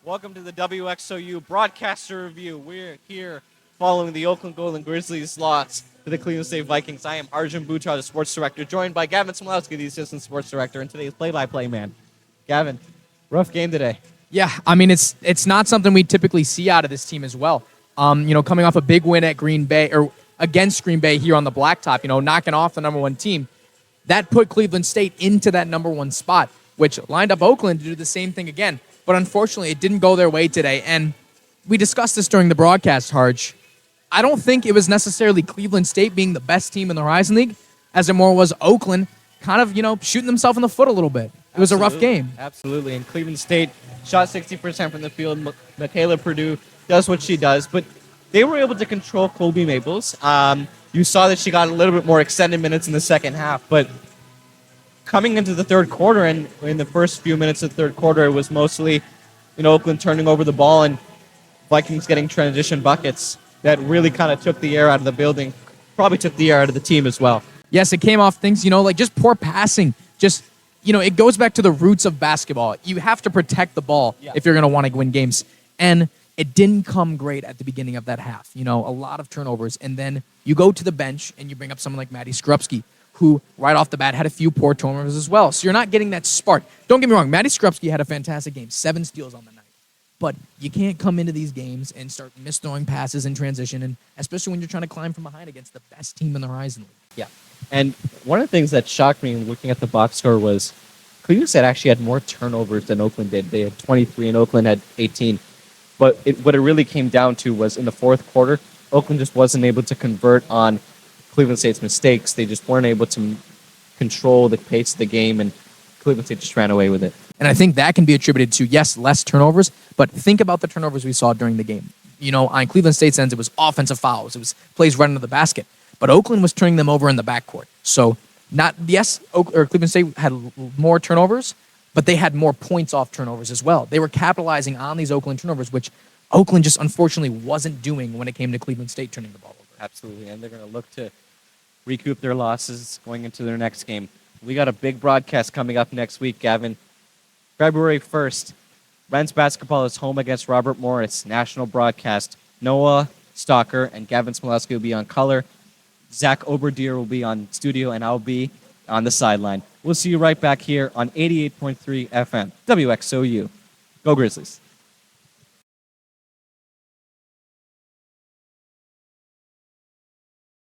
Welcome to the WXOU Broadcaster Review. We're here following the Oakland Golden Grizzlies loss to the Cleveland State Vikings. I am Arjun Buttar, the sports director, joined by Gavin Smolowski, the assistant sports director, and today's play-by-play man. Gavin, rough game today. Yeah, I mean it's not something we typically see out of this team as well. Coming off a big win at Green Bay or against Green Bay here on the blacktop, knocking off the number one team, that put Cleveland State into that number one spot, which lined up Oakland to do the same thing again. But unfortunately, it didn't go their way today. And we discussed this during the broadcast, Harj. I don't think it was necessarily Cleveland State being the best team in the Horizon League, as it more was Oakland kind of, shooting themselves in the foot a little bit. It was a rough game. Absolutely. And Cleveland State shot 60% from the field. Michaela Purdue does what she does. But they were able to control Colby Maples. You saw that she got a little bit more extended minutes in the second half. But coming into the third quarter, and in the first few minutes of the third quarter, it was mostly Oakland turning over the ball and Vikings getting transition buckets that really kind of took the air out of the building. Probably took the air out of the team as well. Yes, it came off things, like just poor passing. Just, it goes back to the roots of basketball. You have to protect the ball if you're going to want to win games. And it didn't come great at the beginning of that half. A lot of turnovers. And then you go to the bench and you bring up someone like Maddie Skrupski, who right off the bat had a few poor turnovers as well. So you're not getting that spark. Don't get me wrong, Maddie Skrupski had a fantastic game, 7 steals on the night. But you can't come into these games and start misthrowing passes in transition, and especially when you're trying to climb from behind against the best team in the Horizon League. Yeah. And one of the things that shocked me in looking at the box score was Cleveland State actually had more turnovers than Oakland did. They had 23 and Oakland had 18. But what it really came down to was in the fourth quarter, Oakland just wasn't able to convert on Cleveland State's mistakes. They just weren't able to control the pace of the game, and Cleveland State just ran away with it. And I think that can be attributed to, yes, less turnovers, but think about the turnovers we saw during the game. On Cleveland State's ends, it was offensive fouls. It was plays right into the basket. But Oakland was turning them over in the backcourt. So, Cleveland State had more turnovers, but they had more points off turnovers as well. They were capitalizing on these Oakland turnovers, which Oakland just unfortunately wasn't doing when it came to Cleveland State turning the ball over. Absolutely, and they're going to look to recoup their losses going into their next game. We got a big broadcast coming up next week, Gavin. February 1st, Ren's basketball is home against Robert Morris. National broadcast. Noah Stalker and Gavin Smolowski will be on color. Zach Oberdier will be on studio, and I'll be on the sideline. We'll see you right back here on 88.3 FM, WXOU. Go Grizzlies.